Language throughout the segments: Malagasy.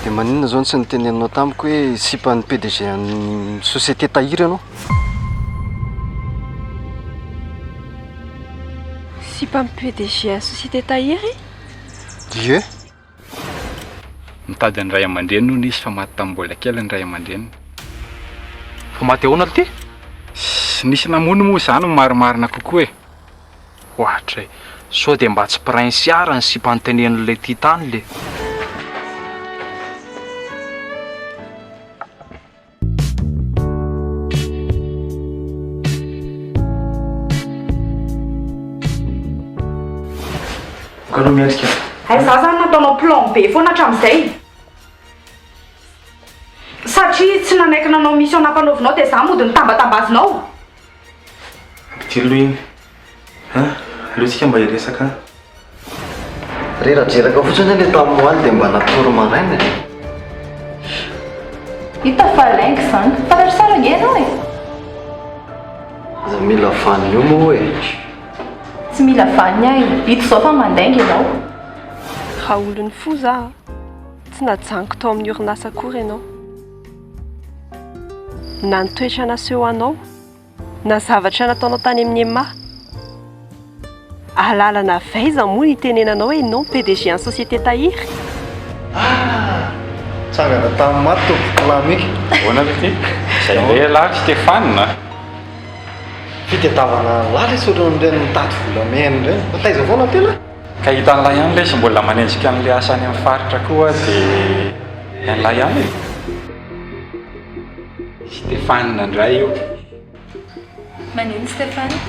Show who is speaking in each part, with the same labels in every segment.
Speaker 1: dia maninona zao tsy niteneninao tamiko hoe sipan'ny PDG ny société tahira ianao?
Speaker 2: Sipan'ny PDG ny société tahiry?
Speaker 1: Ie.
Speaker 3: Mitady ny ray aman-dreny noho nisy fa maty tamin'ny mbola kely ny ray aman-dreny.
Speaker 4: Fa maty ahoana ty?
Speaker 3: Nisy namono moa izany no marimarina kokoa e.
Speaker 4: Ohatra e, sao dia mba tsy prince ara ny sipantenen'ilay titany le.
Speaker 1: Kaloha miatrika.
Speaker 5: Ay za zany nataonao plan B foana hatramin'izay. Satria tsy nanaiky nanao mission nampanaovinao dia za mody nitambatambazinao.
Speaker 6: Tilo iny. Aleotsika mba hiresaka.
Speaker 1: Rerajeraka fotsiny ilay tamin'ny aly dia mba natoro maraina.
Speaker 7: Hita fa laingy izany, fantatra tsara nge ianao e.
Speaker 1: Aza mila vanina io moa hoe.
Speaker 7: Tsy mila vanina ahy, hita izao fa mandainga ianao.
Speaker 2: Raha olony fo za, tsy najaniko tao amin'ny orinasa akory ianao. Na ny toetra naseho anao, na zavatra nataonao tany amin'ny ema. Alalana vaiza moa nitenenanao hoe non PDG ny société tahiry.
Speaker 1: Tsangana tamin'ny maty tompoko lamika.
Speaker 3: Ahoana le ty? Izay lehilahy Stéphane.
Speaker 1: Fitadiavana lala isoron'ireny mitady volamena ireny. Fataiza foana tena?
Speaker 3: Ka hitan'ilay ihany ilay sy mbola manenjika an'ilay asany amin'ny faritra koa dia an'ilay ihany e. Stéphane nandray io.
Speaker 7: Manino Stéphane?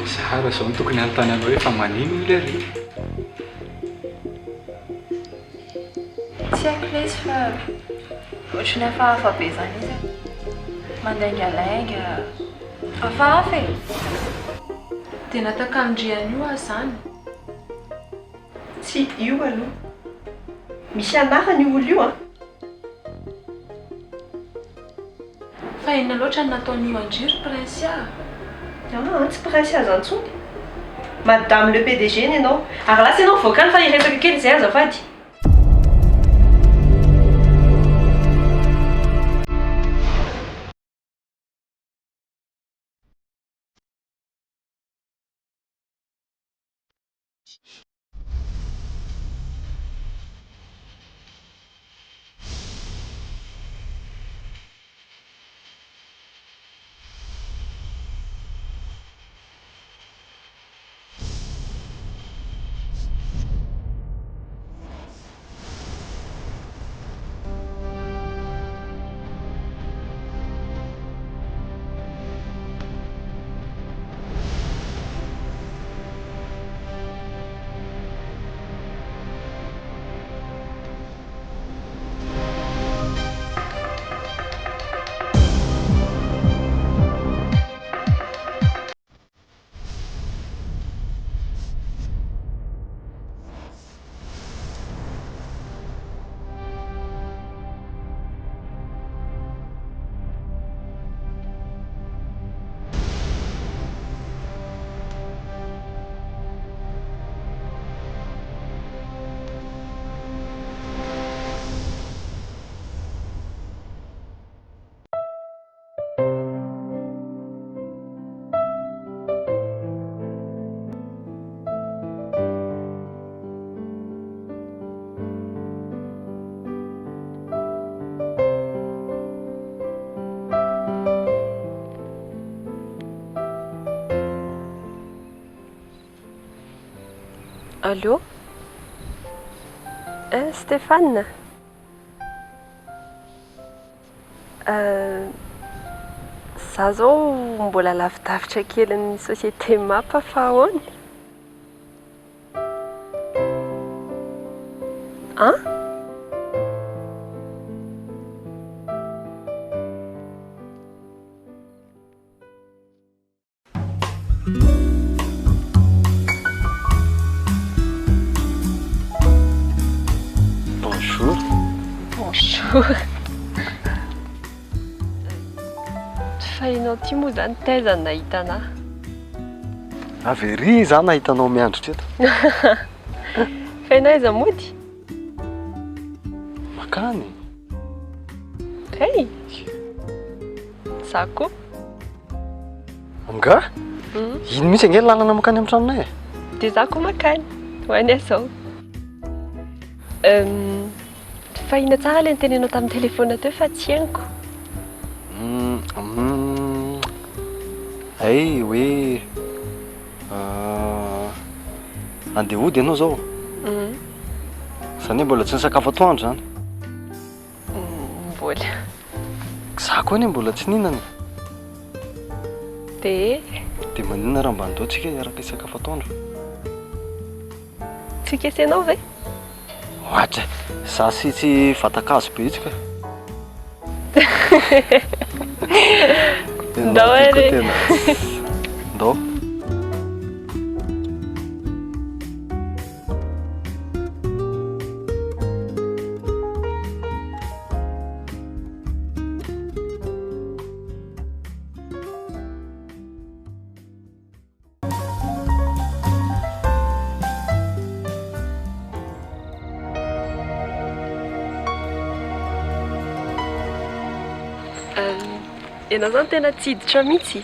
Speaker 3: Sara izao no tokony anontany anao hoe fa manino ilay ry.
Speaker 7: Tsy haiko ilay izy fa ohatran'ny hafahafa be izany izy. Mandaingalainga, hafahafa e. Dia natakan-driany io aho izany.
Speaker 5: Tsy io aloha. Misy anarany io olo io a.
Speaker 7: Fa inona loatra ny nataon'io andriry prince a?
Speaker 5: Tsy prince aza antsony. Madame le PDG ny ianao. Ary lasa ianao voakany fa hiresaka kely izay azafady.
Speaker 2: Allô? Stéphane? Za zao mbola lavidavitra kely ny société mapa fa ahoana?
Speaker 1: Bonjour.
Speaker 2: Bonjour. Fa ianao ty moa zany taiza nahita anahy?
Speaker 1: Avery zany nahitanao miandry treto.
Speaker 2: Fa Hainao aiza mody?
Speaker 1: Makany.
Speaker 2: Hey! Za koa.
Speaker 1: Nga? Ino mihitsy ange lalana makany amin'ny tranonay e?
Speaker 2: Dia za koa makany. Ho any izao. Fahina tsara ilay nitenenao tamin'ny telefona teo fa tsy hainiko.
Speaker 1: Ay hoe andeha hody ianao zao. Zany hoe mbola tsy nisakafo atoandro zany.
Speaker 2: Mbola.
Speaker 1: Za koa anie mbola tsy nihinana.
Speaker 2: Dia
Speaker 1: maninona raha mba andaotsika hiaraka hisakafo atoandro?
Speaker 2: tsy kesy ianao ve?
Speaker 1: Ohatra, za tsy vatan-kazo be itsika.
Speaker 2: Ndao ary.
Speaker 1: Ndao.
Speaker 2: Ianao zany tena tsy hiditra mihitsy.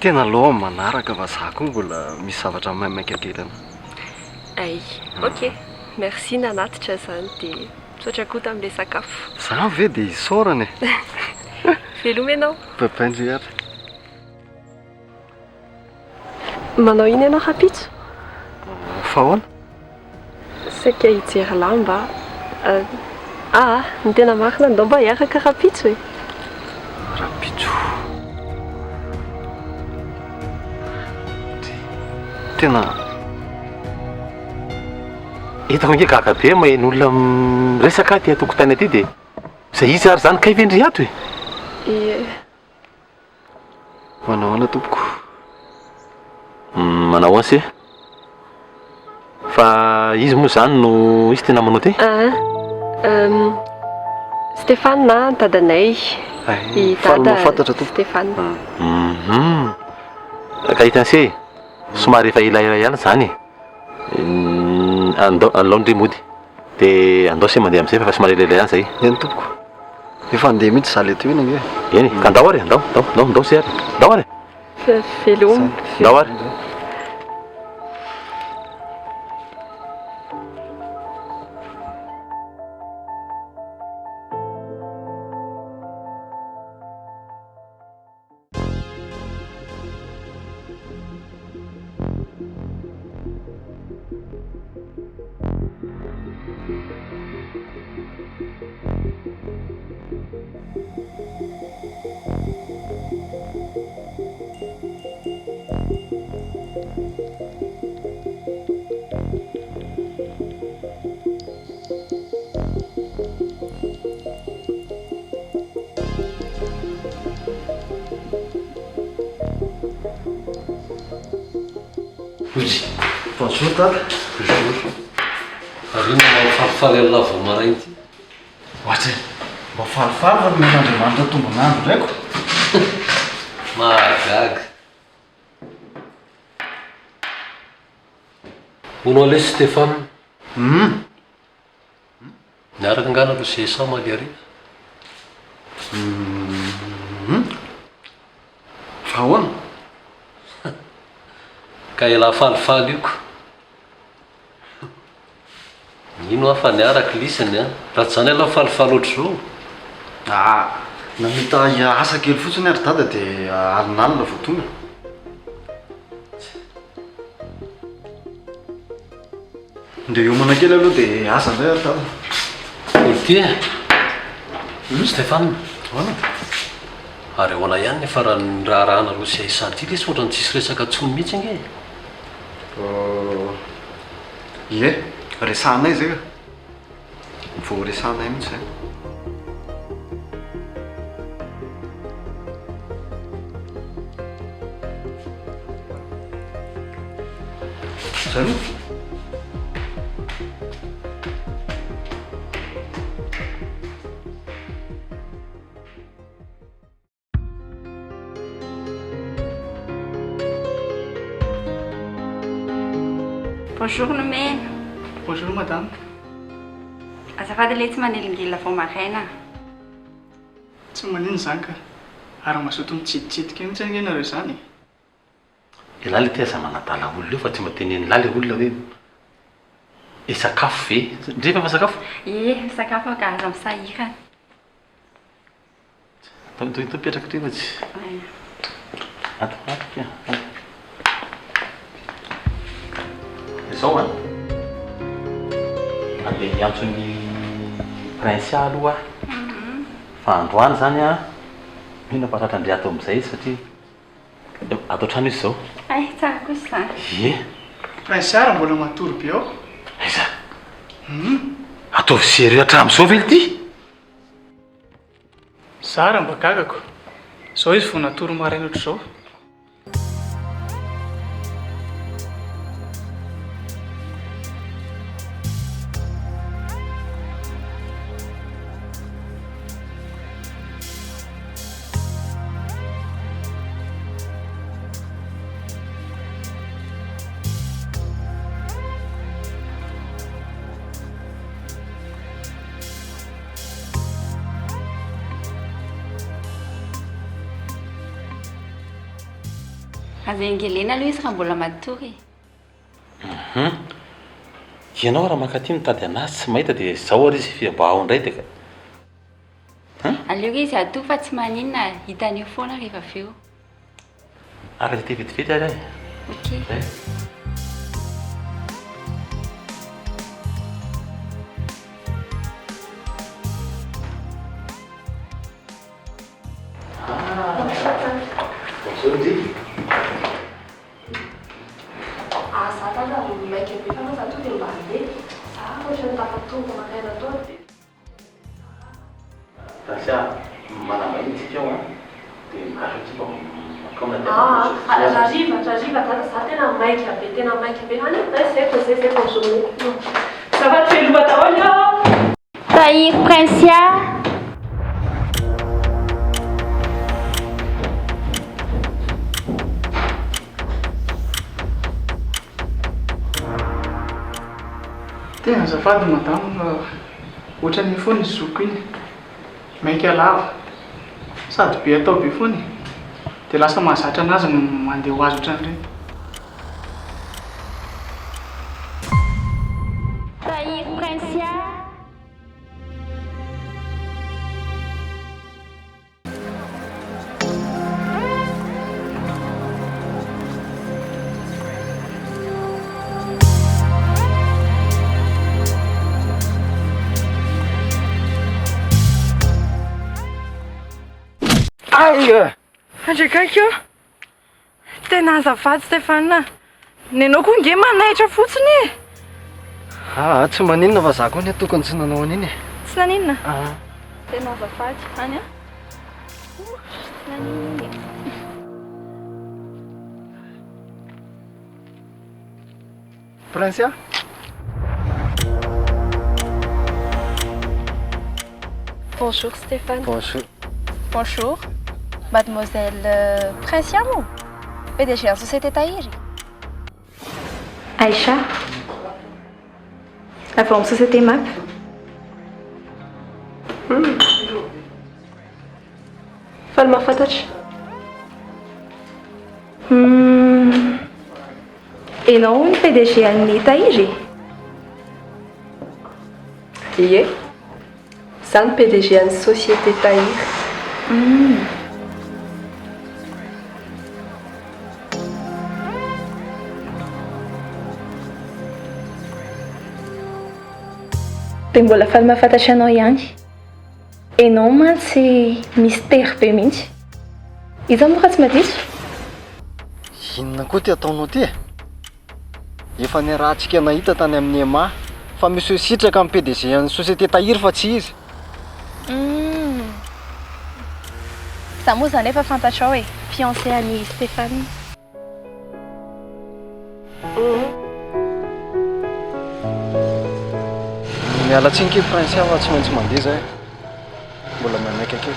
Speaker 1: Tena loha manaraka fa za koa mbola misy zavatra maimaika kely ana.
Speaker 2: Ay, ok. Merci nanatitra zany dia misaotra koa tamin'ilay sakafo.
Speaker 1: Za ve dia isaorana e.
Speaker 2: Veloma ianao.
Speaker 1: Papaindry ary.
Speaker 2: Manao iny ianao rapitso?
Speaker 1: Fahoana?
Speaker 2: Saika hijery lamba. Ny tena marina ndao mba hiaraka rapitso e.
Speaker 1: Rapitso. Tena
Speaker 6: hitako ange gaga be maheno olona miresaka ty atokotany aty dia izay izy ary zany kay vendry ato e.
Speaker 2: Ie.
Speaker 1: Manao ana tompoko.
Speaker 6: Manao ansy fa izy moa zany no izy tena manao ty?
Speaker 2: Stéphane na dadanay. I dada Stéphane.
Speaker 6: Ka hitan'se somary efa elaela ihany zany andao ndre mody dia andao se mandeha amin'izay fa somary elaela ihany zay.
Speaker 1: Eny tompoko. Efa andeha mihitsy za le teo iny ange.
Speaker 6: Eny ka andao ary andao se ary andao ary.
Speaker 2: Veloma.
Speaker 6: Andao ary.
Speaker 1: Bonjour tata.
Speaker 8: Bonjour. Ary mahafalifaly amin'ny lavo maraina ity.
Speaker 1: Ohatra mba falifaly fa men'Andriamanitra tombonandro ndraiko.
Speaker 8: Mahagaga. Honao lesy Stéphane. Niaraka angana aloha se sa maly ariva.
Speaker 1: Fa ahoana?
Speaker 8: Ka ela falifaly io ko. Ino afa niaraka lisany a? Raha tsy zany aloha falifaly ohatr'izao.
Speaker 1: Namita asa kely fotsiny ary dada dia alinalina vao tonga. Ndeha hiomana kely aloha dia asa indray ary dada.
Speaker 8: Ity e. Stéphane. Ahoana? Ary ahoana ihany nefa raha ny raharahana aloha sy ahisanty ity lesy ohatrany tsisy resaka tsony mihitsy ange.
Speaker 1: Ie, resahanay zay ka. Vao resahanay mihitsy zay. Zay moa.
Speaker 9: Bonjour Nomena. Bonjour madame.
Speaker 10: Azafady le tsy manelingela vao maraina.
Speaker 9: Tsy manino zany ka. Ary mazoto mitsiditsidika mihitsy anie nareo zany.
Speaker 6: Ilaly ty aza manadala olona io fa tsy mahateneny laly olona hoe sakafo ve? Ndrefa fa sakafo?
Speaker 10: Ie, sakafo ka aza misahirana.
Speaker 6: Mipetraka ty tsy. Ato. Izao a. Andeha hiantso ny prince aloha. Fa androany zany a. Mino patratra andre ato amin'izay izy satria ato trano izy zao.
Speaker 10: Ay, tsara kosa zany.
Speaker 6: Ie.
Speaker 9: Prince ara mbola matory be ao.
Speaker 6: Aiza. Ataovy sery hatramin'izao ve ity?
Speaker 9: Zara mba gagako. Zao izy vao natory maraina ohatr'izao.
Speaker 10: Aza engelena aloha izy raha mbola matory.
Speaker 6: Ianao raha makaty mitady anazy tsy mahita dia zao ary izy fiabao indray dia ka.
Speaker 10: Aleo izy atoy fa tsy maninona hitan'io foana rehefa avy eo.
Speaker 6: Araka ty vetivety ary ay.
Speaker 10: Ok.
Speaker 2: J'arrive, attends, ça tena maika be hani, c'est consommé. Ça va te faire le
Speaker 10: Tahiry Prince.
Speaker 9: Tena azafady madame, ohatran'ny foana izy zoko iny. Maika lava. Sady be atao be foana. Dia lasa mahazatra anazy mandeha ho azy ohatran'ireny.
Speaker 10: Tahiry Prince.
Speaker 7: Aïe! Andrekaiky io. Tena azafady Stéphane. Nenao koa nge manaitra fotsiny e.
Speaker 1: Tsy maninona fa za koa ny tokony tsy nanao an'iny.
Speaker 7: Tsy naninona? Tena azafady. Any a? Tsy naninona.
Speaker 1: Prince a?
Speaker 2: Bonjour Stéphane.
Speaker 1: Bonjour.
Speaker 7: Bonjour. Mademoiselle Prince Yamo, PDG da société Tahiry.
Speaker 10: Aïcha. Avô amin'ny société MAP.
Speaker 2: Faly mahafantatra.
Speaker 10: Ianao ny PDG an'ny Tahiry?
Speaker 2: Ie. Za ny PDG an'ny société Tahiry.
Speaker 10: Dia mbola faly mahafantatra anao ihany. Ianao mantsy mystère be mihitsy. Iza moa ka tsy madiso?
Speaker 1: Inona koa ty ataonao ty? Efa ny rahantsika nahita tany amin'ny EMA fa misy sitraka amin'ny PDG an'ny société Tahiry fa tsy izy.
Speaker 7: Za moa zany efa fantatrao e, fiancé an'i Stéphane.
Speaker 1: Miala tsiny kely Prince fa tsy maintsy mandeha zay. Mbola maimaiky kely.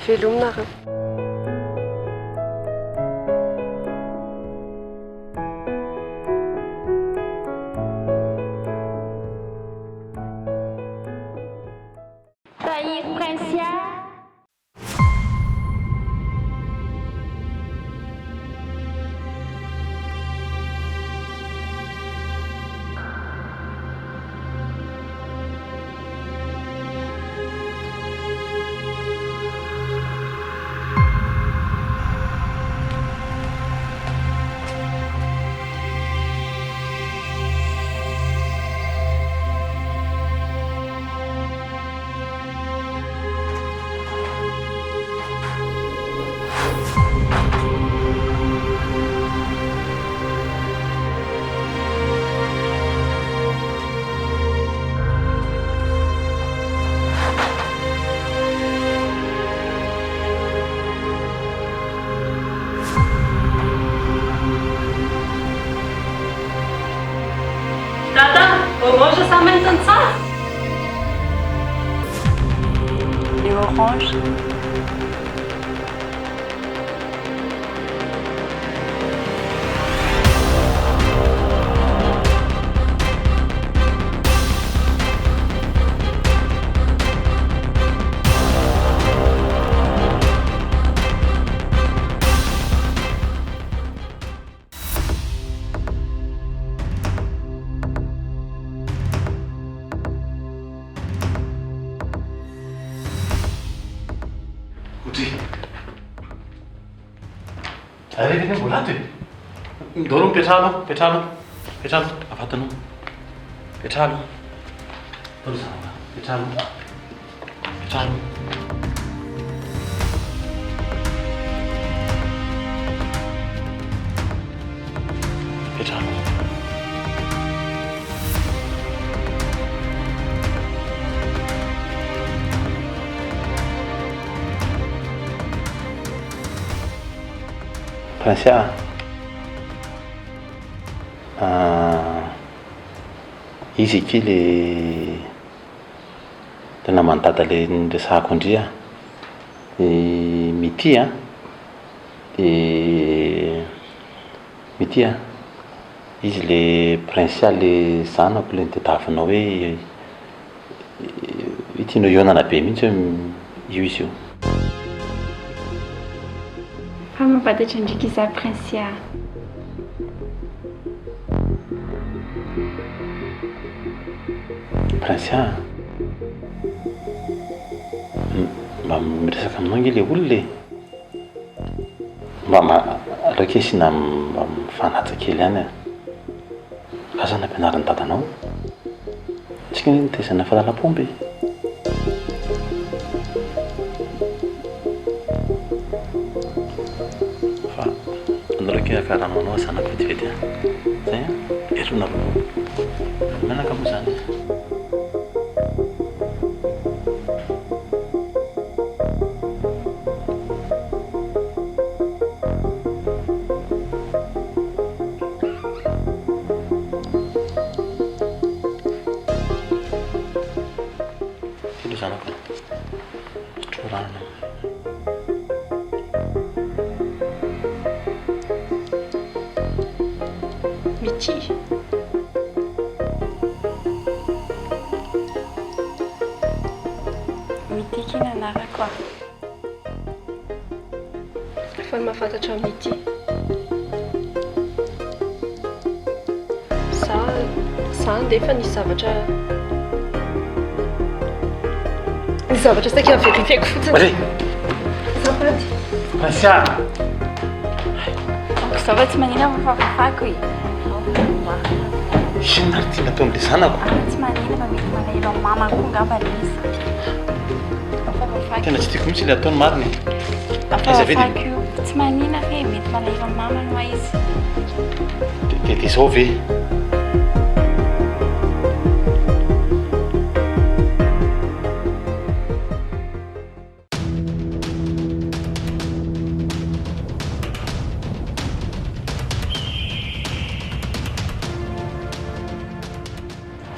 Speaker 2: Velomina raha.
Speaker 7: andro.
Speaker 6: Arevy ny mbola ato e. Ndoro mipetrahalo, petrahalo, petrahalo, afatanao. Petrahalo. Ndoro zanaka, petrahalo. Petrahalo. Petrahalo. Francia, izy ky le tena mantata le resahako indria mity a mity a izy le Princia le zanako le nitadiavinao hoe itianao ionana be mihitsy io izy io.
Speaker 10: Fa mampatatra ndraiky iza Princia.
Speaker 6: Princia, mba miresaka aminao nge le olona le mba rakesina mba mifanaja kely ihany a. Kasa nampianarin'ny dadanao tsika nitezana fahalalam-pomby. Fa anarake akaranao anao zanako vetivety a. Zay a, erona aloha menaka moa zany.
Speaker 10: Mity. Mity kina anarako a.
Speaker 5: Efa mahafantatra mity. Za ndefa efa nisy zavatra saika verifiako fotsiny. Zapady.
Speaker 6: Princia.
Speaker 7: Zava tsy manina mafafafako i.
Speaker 6: Sinary tiana atao amin'le zanako.
Speaker 7: Tsy manina fa mety malahelo amin'ny mama koa ngamba izy.
Speaker 6: Tena tsy tiako mihitsy le ataony mariny.
Speaker 7: Mafafafako io. Tsy manina fe mety malahelo amin'ny mama no izy.
Speaker 6: De izao ve?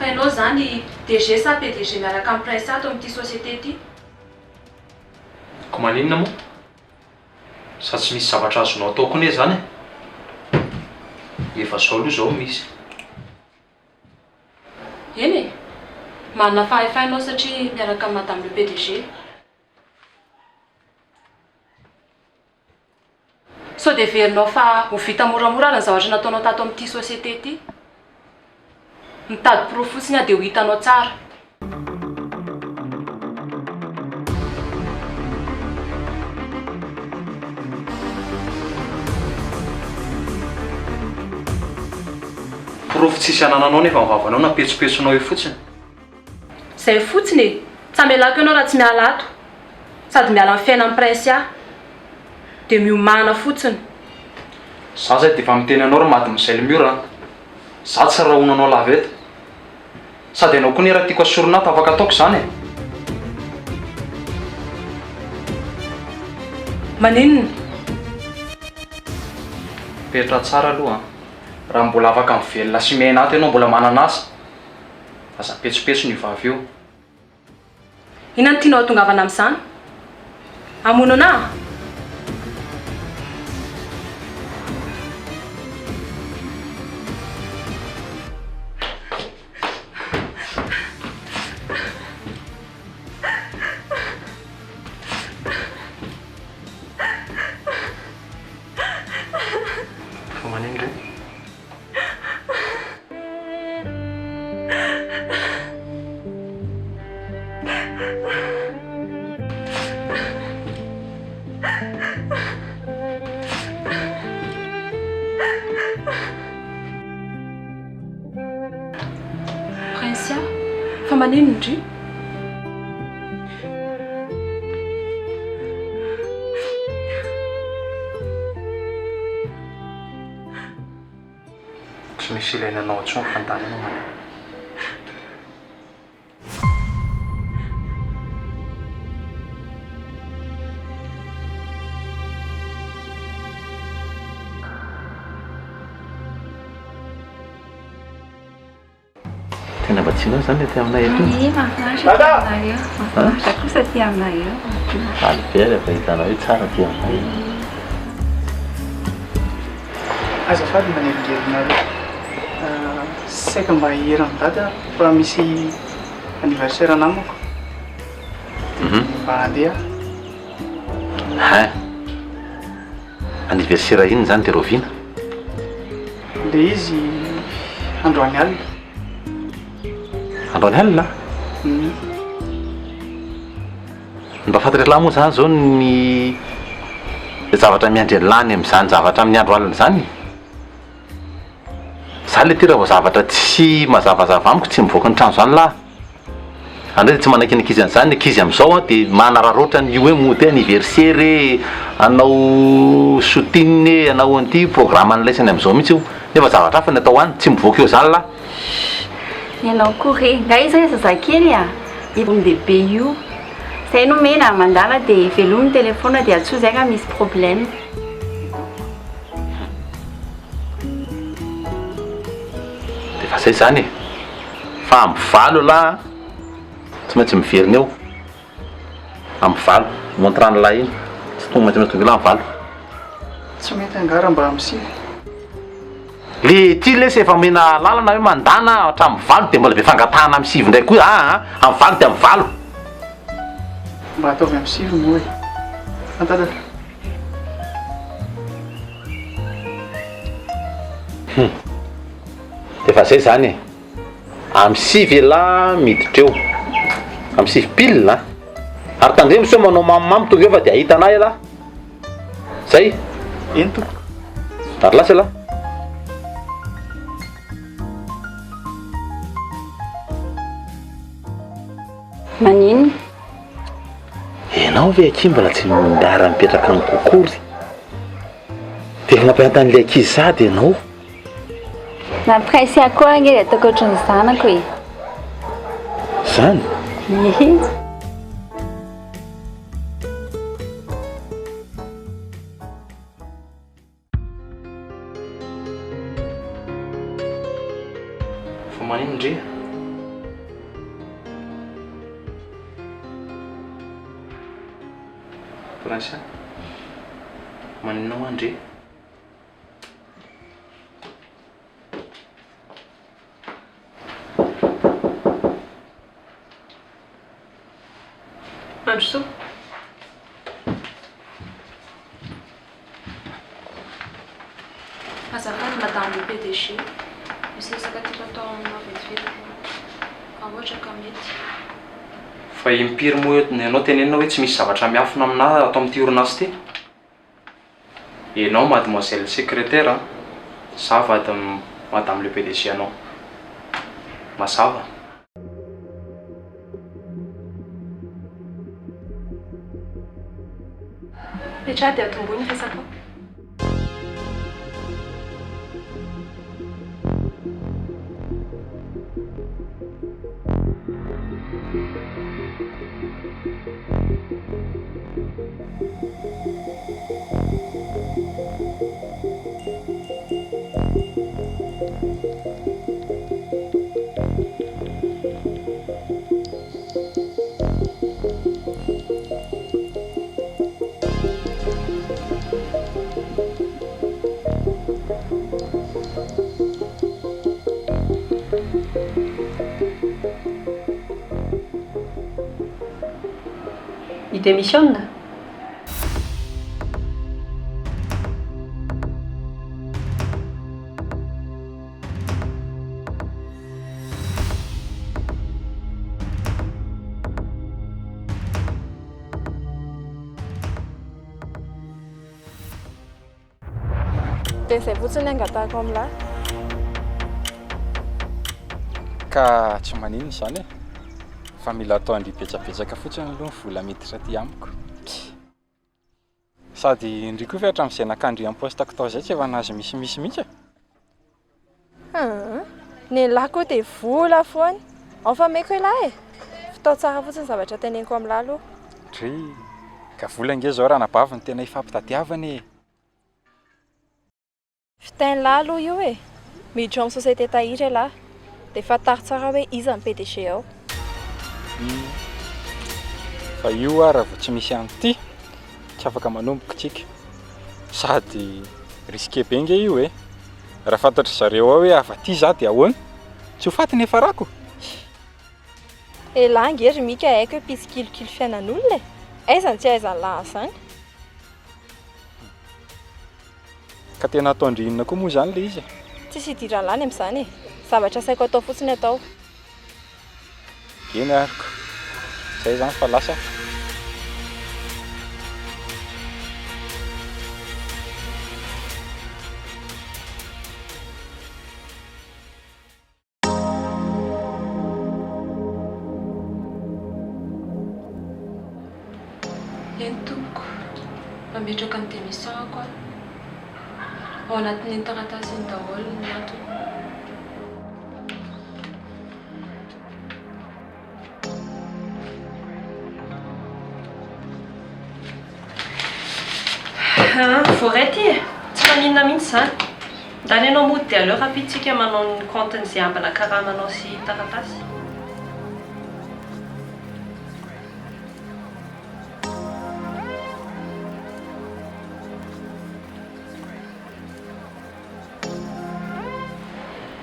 Speaker 2: Ianao zany DG sa PDG miaraka amin'ny Prince ato amin'ity société ity?
Speaker 4: Ko maninona moa? Sa tsy misy zavatra azonao atao koa ne zany? Efa zao aloha zao misy.
Speaker 2: Eny e, manana fahefainao satria miaraka amin'ny Madame le PDG. Sao dia verinao fa ho vita moramora ny zavatra nataonao tato amin'ity société ity? Mitady pro fotsiny dia ho hitanao tsara.
Speaker 4: Profo tsisy anananao nefa mivavanao na petsopetsonao io fotsiny.
Speaker 2: Zay fotsiny e, tsy amelako ianao raha tsy miala ato. Sady miala amin'ny fiainan'ny Prince dia miomana fotsiny.
Speaker 4: Za zay dia efa miteny anao raha maty mizay le miora. Za tsy rahonanao laveta. Sady ianao koa ne raha tiako asorona ato afaka ataoko zany e.
Speaker 2: Maninona?
Speaker 4: Petra tsara aloha raha mbola afaka mivelona sy miaina ato ianao mbola manana asa. Aza petsopetso ny vavy io.
Speaker 2: Inona no tianao hatongavana amin'izany? Hamono anahy?
Speaker 6: Fa manino re?
Speaker 2: Prince, fa manino indry?
Speaker 6: Tsy misy ilainanao intsony fantany anao mana.
Speaker 8: Tena vatsianao zany le ty aminay eto.
Speaker 7: Mahafinaritra aminareo. Mahafinaritra kosa ty aminareo.
Speaker 8: Aly be rehefa hitanao hoe tsara ty aminay.
Speaker 9: Azafady manelingelinareo. Saika mba hiherany data fa misy anniversaire namako. Mba handeha.
Speaker 8: Ha. Anniversaire iny zany de roviana.
Speaker 9: Le izy androany alina.
Speaker 8: Androany alina? Mba fantatry moa zany zao ny zavatra miandry lany amin'izany zavatra amin'ny andro alina zany. Zany le ty raha vao zavatra tsy mazavazava amiko tsy mivoaka ny trano zany lahy. Andrey tsy manakinakizy an'izany ny ankizy amin'izao dia manararoatra ny hoe mody anniversaire anao shooting anao an'ity programme an'laisany amin'izao mihitsy io nefa zavatra hafa ny atao any tsy mivoaka eo zany lahy.
Speaker 7: Ianao kory nga izy hoe zazakely a ivon-dehibe io zay no mena mandala dia velominy telefona dia atsoa zay ka misy problème.
Speaker 8: Dia fa zay zany fa amby valo lahy tsy maintsy miverina eo amby valo montranolahy iny tsy tonga maintsy tonga lahy amby valo.
Speaker 9: Tsy mety angara mba am'sivy.
Speaker 8: Le ty lesy efa mena lalana hoe mandana hatramin'ny valo dia mbola be fangatahana amin'ny sivy ndray koa amin'ny valo dia amin'ny valo.
Speaker 9: Mba ataovy amin'ny sivy moa e. Fantatatra.
Speaker 8: Dia fa zay zany amin'ny sivy la miditra eo amin'ny sivy pile ary tandremo so manao mamimamy tonga eo fa dia ahitanahy la zay
Speaker 9: ento
Speaker 8: ary lasa la
Speaker 7: Manino?
Speaker 8: Enao ve aky mbola tsy mindara mipetraka amin'ny kokory dia efa mampianta an'ilay ankizy sady ianao.
Speaker 7: Nampiresy akory angely ataoko ohatran'ny zanako e.
Speaker 8: Zany?
Speaker 7: Ehe.
Speaker 6: Fa manino ndre? Prince, maninao andre?
Speaker 2: Andro soa. Azafady madame le PDG. Misy resaka tiako atao aminao vetivety fa ohatra ka mety.
Speaker 4: Fa impiry moa ianao tenenina hoe tsy misy zavatra miafina aminahy atao amin'ity orinasa ity. Ianao mademoiselle secrétaire, za vady madame le PDG anao. Mazava.
Speaker 2: Petra dia atombony resaka.
Speaker 5: démissionne.
Speaker 10: Dia izay fotsiny angatahako amin'lahy.
Speaker 3: Ka tsy maninona izany e, fa mila atao andribetsabetsaka fotsiny aloha ny vola miditra aty amiko. Sady indry koa fa hatramin'izay nakandry am-postako tao izay tsy efa nahazo misimisy mihitsy.
Speaker 10: Ny lahy koa dia vola foana. Ao fa maiko hoe lahy e. Fitao tsara fotsiny zavatra teneniko amin'lahy aloha.
Speaker 3: Dry, ka vola nge zao raha nabavy ny tena hifampitadiavana e.
Speaker 10: Fitainy lahy aloha io e. Miditra amin'ny société tahiry lahy. Dia fantaro tsara hoe iza ny PDG ao.
Speaker 3: Fa io raha vao tsy misy an'ity, tsy afaka manomboka tsika. Sady risqué be nge io e. Raha fantatry zareo ao hoe afa-ty za dia ahoana? Tsy ho faty ny efa rako.
Speaker 10: Lahy ngery mika haiko hoe mpitsikilikily fiainan'olona e. Aiza ny tsy aizany lahy izany?
Speaker 3: Ka tena atao andrinina koa moa izany le izy.
Speaker 10: Tsisy hidirany lany amin'izany e. Zavatra saiko atao fotsiny atao.
Speaker 3: Eny ariko. Zay zany fa lasa.
Speaker 2: Eny tompoko, mametraka ny démission-ako ao anatin'ny taratasy ny daholo ny antony.
Speaker 5: Voray ty e, tsy maninona mihitsy izany. Ndany ianao mody dia aleo rapiditsika manao ny compten'izay ambana karamanao sy taratasy.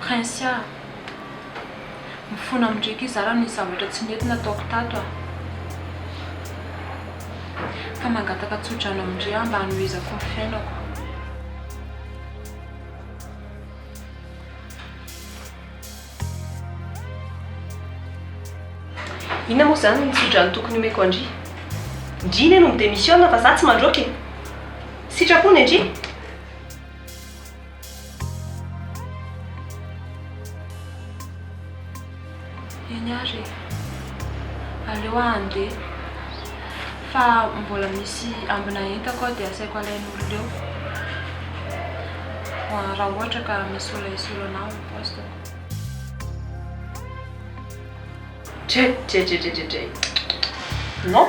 Speaker 2: Prince, mifono amin'ndraiky izy raha ny zavatra tsy nety nataoko tato fa mangataka tsodrano amindray mba hanohizako ny fiainako.
Speaker 5: Inona moa izany ny tsodrano tokony omeko andry? Ndry ny no midémissionna fa za tsy mandroaka e. Sitrapony andry?
Speaker 2: Eny ary, aleo andeha fa mbola misy ambina entako dia asaiko alain'olona eo. Raha ohatra ka misy olona isolana amin'ny postako.
Speaker 5: Non.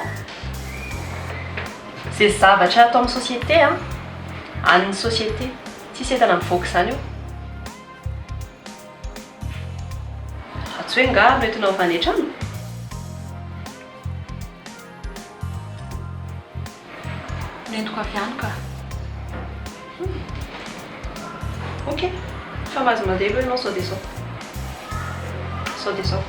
Speaker 5: Zay zavatra atao amin'ny société an'ny société. Tsisy entana mivoaka izany io. Tsy hoe nga noentinao vanetrano.
Speaker 2: Nentiko avy any ka.
Speaker 5: Ok, fa mahazo mandeha eo ianao sao dia sao. Sao dia sao.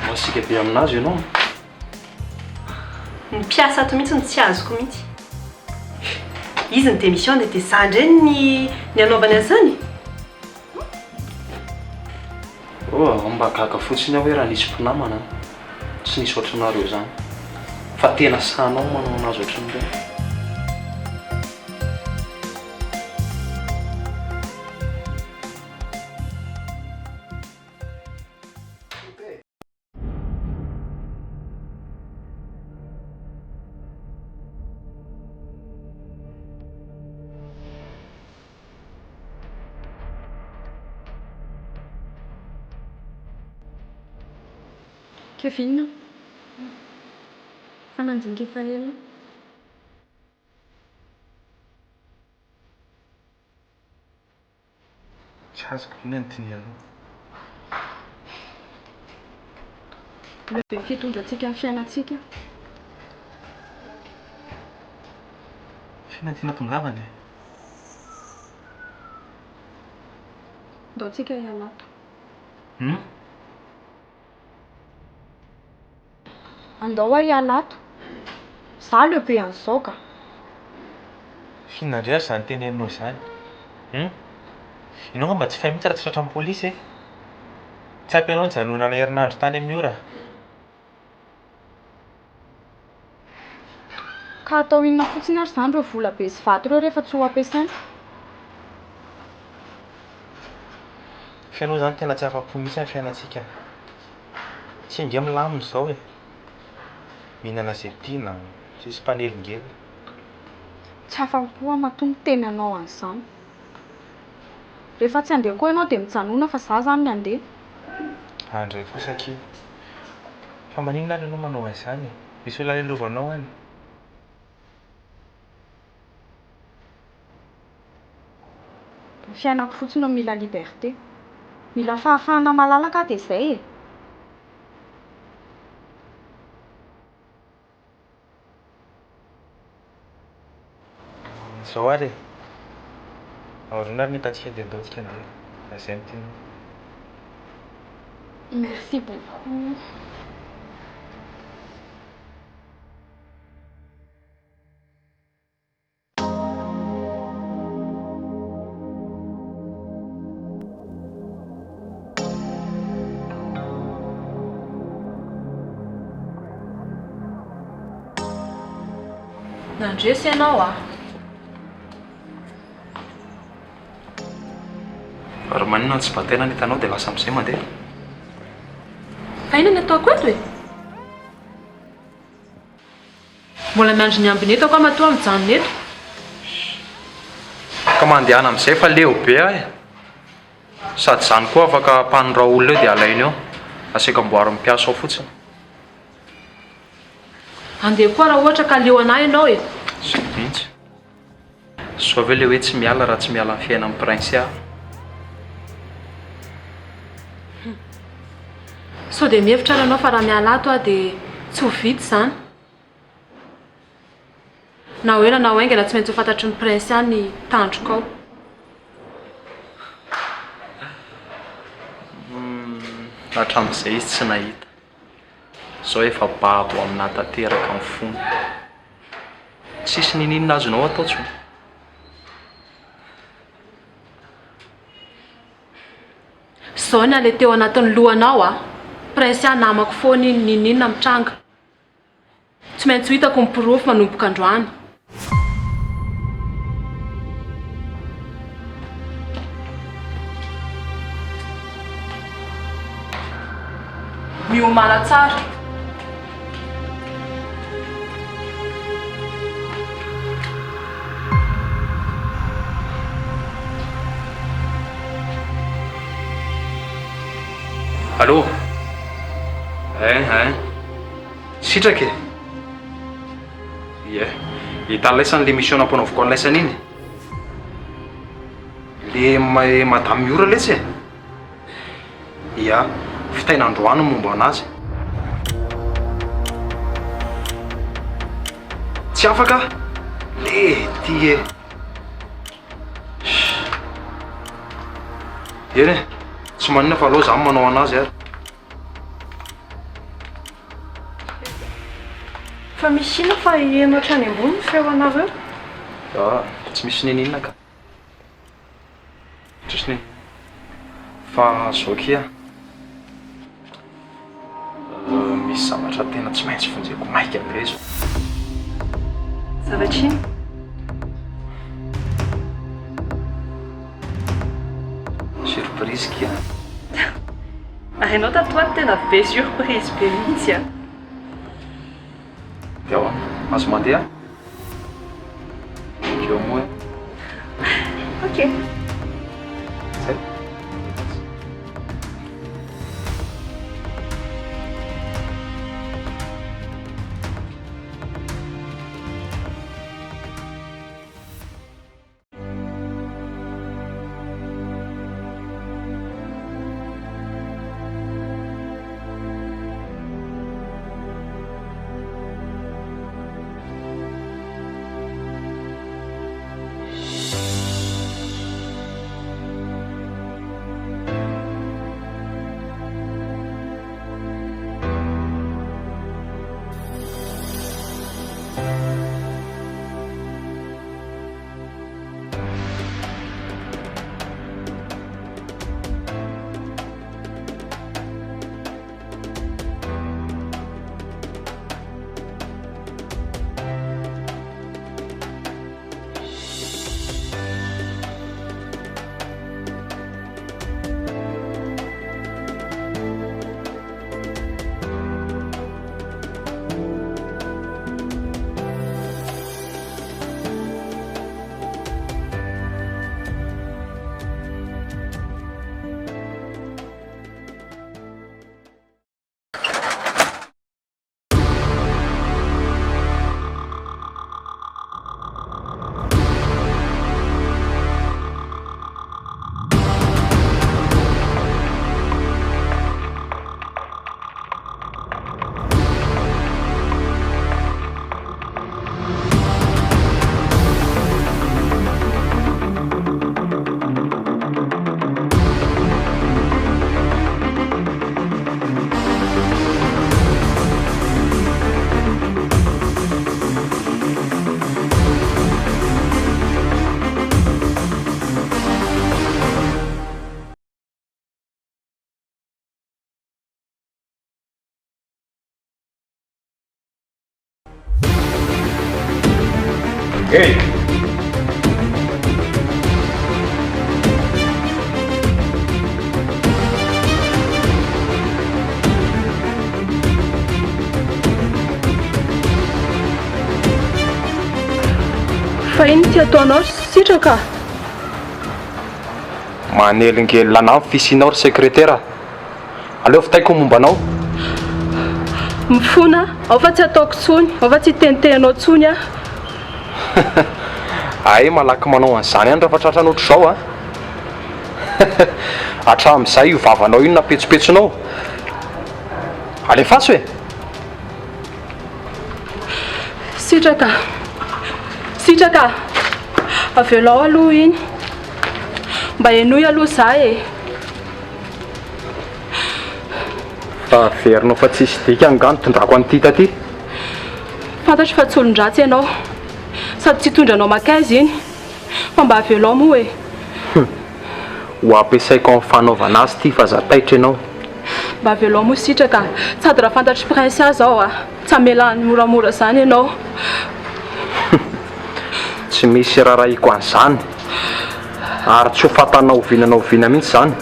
Speaker 4: Masika be aminazy ianao.
Speaker 5: Ny mpiasa ato mihitsy ny tsy azoko mihitsy. Izy ny démissionne dia za indray ny anaovany an'izany.
Speaker 4: Mba gaga fotsiny aho hoe raha nisy mpinamana tsy nisy ohatranareo izany. Fa tena sanao manao anazy ohatran'ireny.
Speaker 7: Kevin, fananjinga efa ela.
Speaker 6: Tsy azoko ny anotinianao.
Speaker 7: Be fitondratsika amin'ny fiainantsika.
Speaker 6: Tiana tongavany.
Speaker 10: Ndao tsika hialato. Andao aho hialato. Za lehibe an'izao ka.
Speaker 6: Fihinandry ary zany teneninao izany. Ianao mba tsy fay mihitsy raha tsy tratra amin'ny pôlisy e. Tsy ampy ianao nijanonana herinandro tany amin'ny ora.
Speaker 10: Ka atao inona fotsiny ary izany ireo vola be sy vato ireo rehefa tsy ho ampiasaina?
Speaker 6: Fiainao zany tena tsy afa-po mihitsy amin'ny fiainantsika. Tsy inge milamina izao e. Mihinana izay tiana, tsisy mpanelingely.
Speaker 10: Tsy afa-po mahatonga teny anao an'izany. Rehefa tsy handeha koa ianao dia mijanona fa za zany no handeha.
Speaker 6: Andray kosa kely. Fa maninona ary ianao manao an'izany? Misy olona lelovanao any?
Speaker 10: Ny fiainako fotsiny no mila liberté. Mila fahafahana malalaka dia izay e.
Speaker 6: Izao ary e. Aoriana ary ny hitantsika dia andaontsika andeha. Izay no tianao.
Speaker 10: Merci beaucoup.
Speaker 2: Nandresy ianao a?
Speaker 4: Ary maninona tsy bataina ny hitanao dia lasa amin'izay mandeha.
Speaker 2: Fa inona ny ataoko eto e? Mbola miandry ny ambiny eto aho matoa mijanona eto.
Speaker 4: Ka mandehana amin'izay fa leo be aho e. Sady izany koa afaka hampanorao olona eo dia alaina eo. Asiaka amboary mipiasa ao fotsiny.
Speaker 2: Andeha koa raha ohatra ka leo anahy ianao e.
Speaker 4: Sy mihitsy. Soa ve le hoe tsy miala raha tsy miala amin'ny fiainan'ny prince aho.
Speaker 2: Sao dia mihevitra ary ianao fa raha miala ato aho dia tsy ho vity izany. Na hoe na haingana tsy maintsy ho fantatry ny prince ihany ny tandroko ao.
Speaker 4: Hatramin'izay izy tsy nahita. Zao efa babo amina tanteraka amin'ny fony. Tsisy ninina azonao atao tsony.
Speaker 2: Zao ny ale teo anatin'ny lohanao a. Prince aho namako foana iny ninina mitranga. Tsy maintsy ho hitako mipirofo manomboka androany. Miomana tsara.
Speaker 4: Allô? Sitraka e? Ie. Hitany laisany le mission nampanao avokoa ny laisany iny. Le madame Miora lesy e? Ia, fitaina androany momba anazy. Tsy afaka? Le ty e. Eny e, tsy manina fa aloha zany manao anazy ary.
Speaker 5: Fa misy ina fa ianao hatrany ambony feo anareo?
Speaker 4: Tsy misy ninina ka. Tsisy ninina. Fa zao kia. Misy zavatra tena tsy maintsy vonjeko maika be zao.
Speaker 5: Zavatra ino?
Speaker 4: Surprise kia.
Speaker 5: Ianao tatoato tena be surprise be mihitsy a.
Speaker 4: Dia azo mandeha? Eo moa.
Speaker 5: Ok.
Speaker 4: Zay.
Speaker 3: Hey!
Speaker 2: Fa iny ty ataonao sitraka?
Speaker 3: Manelingelina anao ny fisianao ry sekretera. Aleo fitaiko mombanao.
Speaker 2: Mifona, ao fa tsy ataoko tsony, ao fa tsy tentenao tsony a.
Speaker 3: Ay, malaky manao an'izany any rehefa tratra ohatr'izao a. Hatramin'izay io vavanao io napetsopetsonao. Alefaso e!
Speaker 2: Sitraka, sitraka, avelao aloha iny. Mba henoy aloha za e.
Speaker 3: Fa averinao fa tsisy dika angano tondrako an'ity taty.
Speaker 2: Fantatro fa tsy olon-dratsy ianao, sady tsy hitondranao makaizy iny, fa mba avelao moa e.
Speaker 3: Ho ampiasaiko amin'ny fanaovana azy ty fa za taitra ianao.
Speaker 2: Mba avelao moa sitraka, sady raha fantatry prince azy ao a, tsy amelany moramora zany ianao.
Speaker 3: Tsy misy rarahiko an'izany, ary tsy ho fatanao ovinanao ovina mihitsy zany.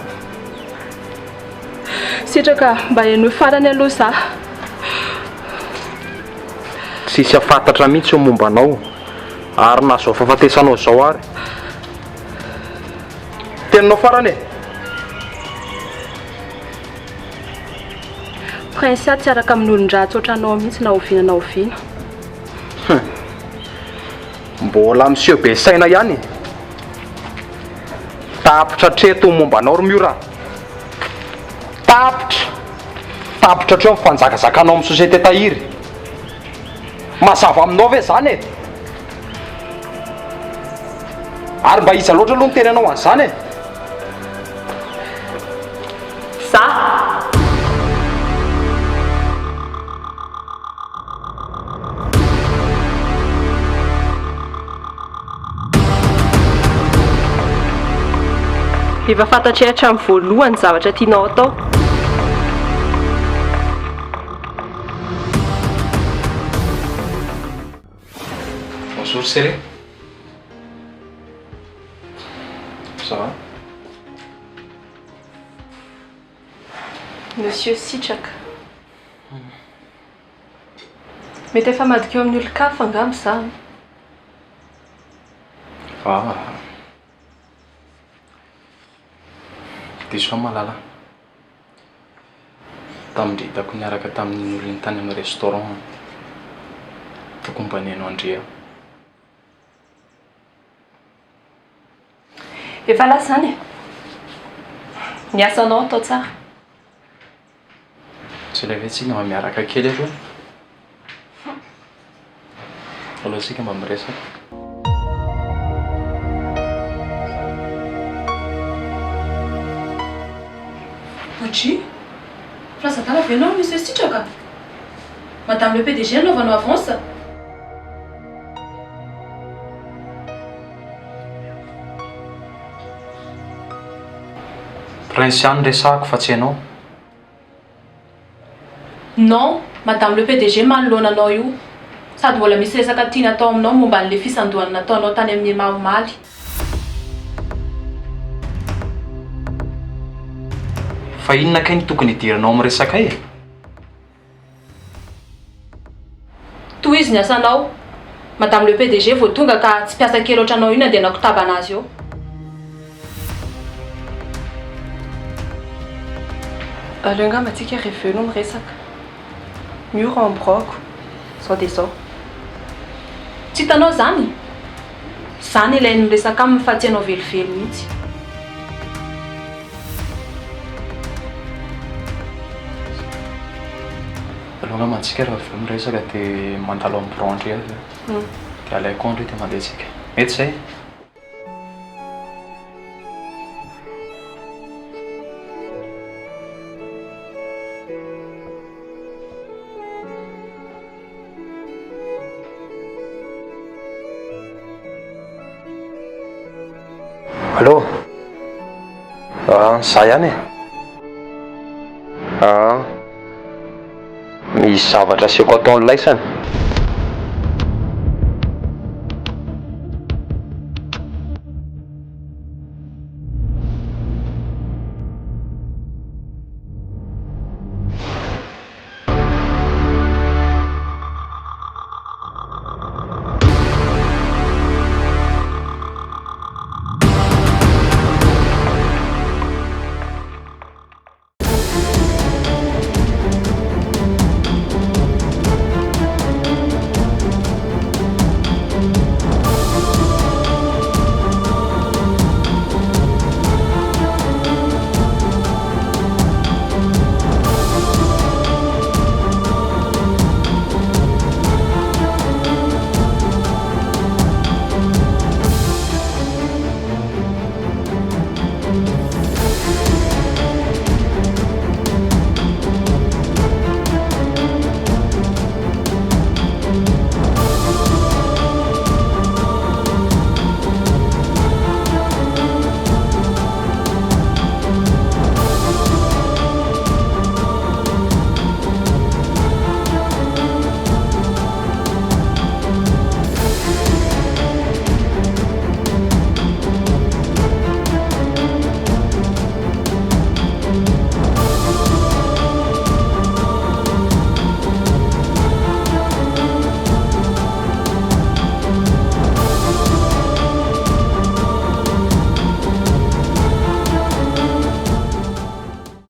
Speaker 2: Sitraka, mba henoy farany aloha za.
Speaker 3: Tsisy afantatra mihitsy eo mombanao, ary na zao fahafatesanao zao ary. Teninao farany e!
Speaker 2: Prince tsy araka amin'ny olon-dratsy ohatranao mihitsy na ovinana oviana.
Speaker 3: Mbola monsieur be saina ihany. Tapitra treto mombanao ry miora. Tapitra treo mifanjakazakanao amin'ny société tahiry. Mazava aminao ve zany e? Ary mba iza loatra aloha ny tenanao an'izany e?
Speaker 2: Za efa fantatry hatramin'ny voalohany zavatra tianao atao.
Speaker 4: Bonjour Chérie. Ça va?
Speaker 2: Monsieur Sitraka. Mety efa madika eo amin'ny olon-kafa angamba za.
Speaker 4: Diso malala. Tamin'ny hitako niaraka tamin'ny olona tany amin'ny restaurant. Tokony mba neno Andrea.
Speaker 2: Efa lasa any e. Niasa anao atao tsara.
Speaker 4: Tsy ilay tsika mba miaraka kely aloha. Aloha tsika mba miresaka.
Speaker 2: Ohatry, filazantana ve ianao Monsieur Sitraka? Madame le PDG anaovanao avance?
Speaker 4: Prince ihany resahako fa tsy ianao.
Speaker 2: Non, Madame le PDG manoloana anao io. Sady mbola misy resaka tiany atao aminao momba an'le fisandohana nataonao tany amin'ny Maomaly.
Speaker 4: Fa inona kay ny tokony hidiranao amin'ny resaka e?
Speaker 2: Toy izy ny asanao. Madame le PDG vao tonga ka tsy piasa kely ohatranao io nandehanako tabana azy eo. Aleo angamba antsika revenons miresaka. Mura en broc. Sao de sao. Tsy hitanao zany? Zany ilainy miresaka aminy fa tsy anao velively mihitsy.
Speaker 4: Aleo angamba antsika rehefa miresaka dia mandalo amin'ny branche azy. Dia alaiko andro dia mandeha tsika. Mety zay?
Speaker 3: Allô? Za ihany e. Misy zavatra asiako atao ny laisany.